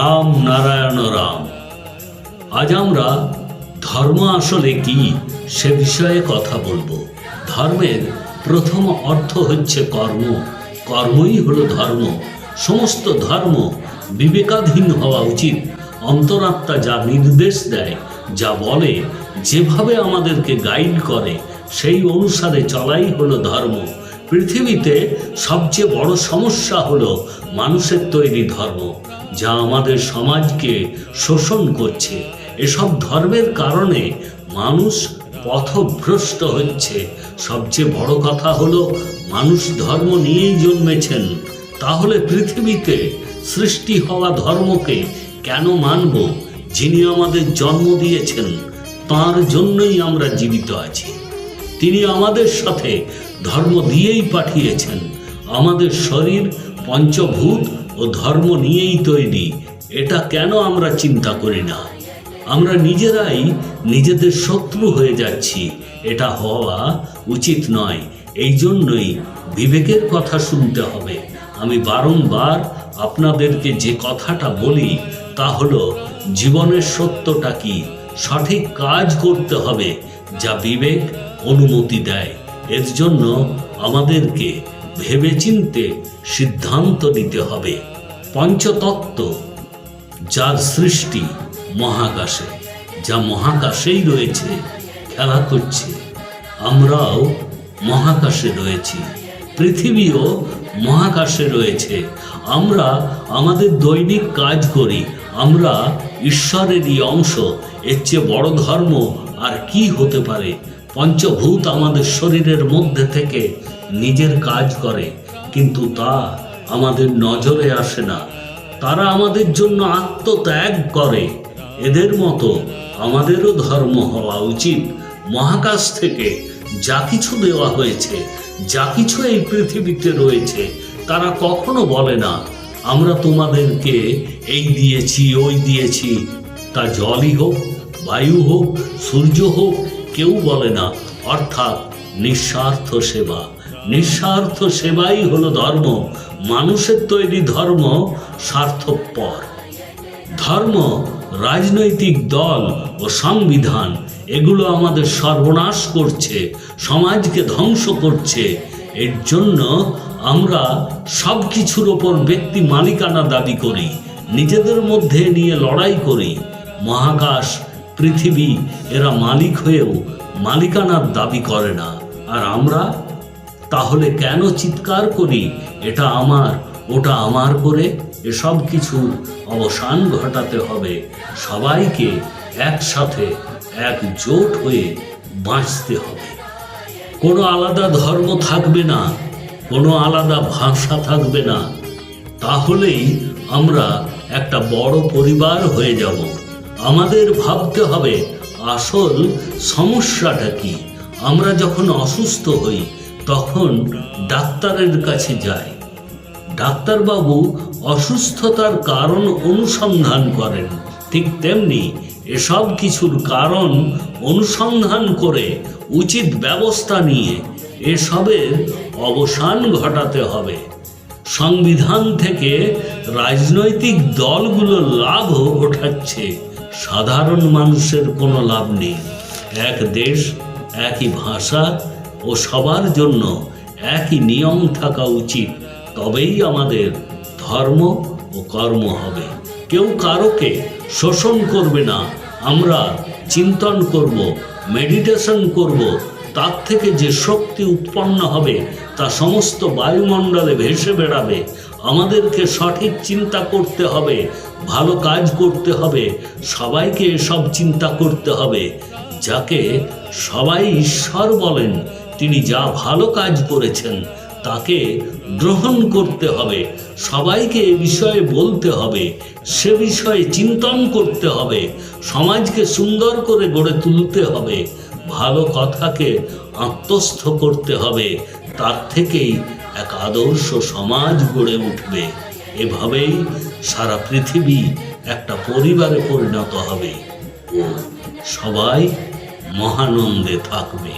রাম নারায়ণ রাম। আজ আমরা ধর্ম আসলে কি সে বিষয়ে কথা বলবো। ধর্মের প্রথম অর্থ হচ্ছে কর্ম, কর্মই হলো ধর্ম। সমস্ত ধর্ম বিবেকাধীন হওয়া উচিত। অন্তরাত্মা যা নির্দেশ দেয়, যা বলে, যেভাবে আমাদেরকে গাইড করে, সেই অনুসারে চলাই হলো ধর্ম। পৃথিবীতে সবচেয়ে বড় সমস্যা হলো মানুষের তৈরি ধর্ম, যা আমাদের সমাজকে শোষণ করছে। এসব ধর্মের কারণে মানুষ পথভ্রষ্ট হচ্ছে। সবচেয়ে বড় কথা হলো মানুষ ধর্ম নিয়েই জন্মেছেন। তাহলে পৃথিবীতে সৃষ্টি হওয়া ধর্মকে কেন মানব? যিনি আমাদের জন্ম দিয়েছেন, তাঁর জন্যই আমরা জীবিত আছি। তিনি আমাদের সাথে ধর্ম দিয়েই পাঠিয়েছেন। আমাদের শরীর পঞ্চভূত ও ধর্ম নিয়েই তৈরি। এটা কেন আমরা চিন্তা করি না? আমরা নিজেরাই নিজেদের শত্রু হয়ে যাচ্ছি। এটা হওয়া উচিত নয়। এই জন্যই বিবেকের কথা শুনতে হবে। আমি বারংবার আপনাদেরকে যে কথাটা বলি তা হলো, জীবনের সত্যটা কি? সঠিক কাজ করতে হবে যা বিবেক অনুমতি দেয়। এর জন্য আমাদেরকে ভেবেচিন্তে সিদ্ধান্ত নিতে হবে। পঞ্চতত্ত্ব, যার সৃষ্টি মহাকাশে, যা মহাকাশেই রয়েছে, খেলা করছে। আমরাও মহাকাশে রয়েছি, পৃথিবীও মহাকাশে রয়েছে। আমরা আমাদের দৈনিক কাজ করি। আমরা ঈশ্বরেরই অংশ। এর চেয়ে বড় ধর্ম আর কি হতে পারে? পঞ্চভূত আমাদের শরীরের মধ্যে থেকে নিজের কাজ করে, কিন্তু তা আমাদের নজরে আসে না। তারা আমাদের জন্য আত্মত্যাগ করে। এদের মতো আমাদেরও ধর্ম হওয়া উচিত। মহাকাশ থেকে যা কিছু দেওয়া হয়েছে, যা কিছু এই পৃথিবীতে রয়েছে, তারা কখনো বলে না আমরা তোমাদেরকে এই দিয়েছি, ওই দিয়েছি। তা জলই হোক, বায়ু হোক, সূর্য হোক, কেউ বলে না। অর্থাৎ নিঃস্বার্থ সেবা। নিঃস্বার্থ সেবাই হলো ধর্ম। মানুষের তৈরি ধর্ম স্বার্থপর। ধর্ম, রাজনৈতিক দল ও সংবিধান, এগুলো আমাদের সর্বনাশ করছে, সমাজকে ধ্বংস করছে। এর জন্য আমরা সব কিছুর ওপর ব্যক্তি মালিকানা দাবি করি, নিজেদের মধ্যে নিয়ে লড়াই করি। মহাকাশ, পৃথিবী, এরা মালিক হয়েও মালিকানার দাবি করে না। আর আমরা তাহলে কেন চিৎকার করি এটা আমার, ওটা আমার করে? এসব কিছুর অবসান ঘটাতে হবে। সবাইকে একসাথে একজোট হয়ে বাঁচতে হবে। কোনো আলাদা ধর্ম থাকবে না, কোনো আলাদা ভাষা থাকবে না। তাহলেই আমরা একটা বড় পরিবার হয়ে যাব। আমাদের ভাবতে হবে আসল সমস্যাটা কি। আমরা যখন অসুস্থ হই তখন ডাক্তারের কাছে যাই। ডাক্তারবাবু অসুস্থতার কারণ অনুসন্ধান করেন। ঠিক তেমনি এসব কিছুর কারণ অনুসন্ধান করে উচিত ব্যবস্থা নিয়ে এসবের অবসান ঘটাতে হবে। সংবিধান থেকে রাজনৈতিক দলগুলো লাভ ওঠাচ্ছে, সাধারণ মানুষের কোনো লাভ নেই। এক দেশ, একই ভাষা ও সবার জন্য একই নিয়ম থাকা উচিত। তবেই আমাদের ধর্ম ও কর্ম হবে। কেউ কারোকে শোষণ করবে না। আমরা চিন্তন করব, মেডিটেশন করব। তার থেকে যে শক্তি উৎপন্ন হবে তা সমস্ত বায়ুমণ্ডলে ভেসে বেড়াবে। আমাদেরকে সঠিক চিন্তা করতে হবে, ভালো কাজ করতে হবে। সবাইকে এসব চিন্তা করতে হবে। যাকে সবাই ঈশ্বর বলেন, তিনি যা ভালো কাজ করেছেন তাকে গ্রহণ করতে হবে। সবাইকে এ বিষয়ে বলতে হবে, সে বিষয়ে চিন্তন করতে হবে। সমাজকে সুন্দর করে গড়ে তুলতে হবে। ভালো কথাকে আত্মস্থ করতে হবে। তার থেকেই এক আদর্শ সমাজ গড়ে উঠবে। এভাবেই সারা পৃথিবী একটা পরিবারে পরিণত হবে ও সবাই মহানন্দে থাকবে।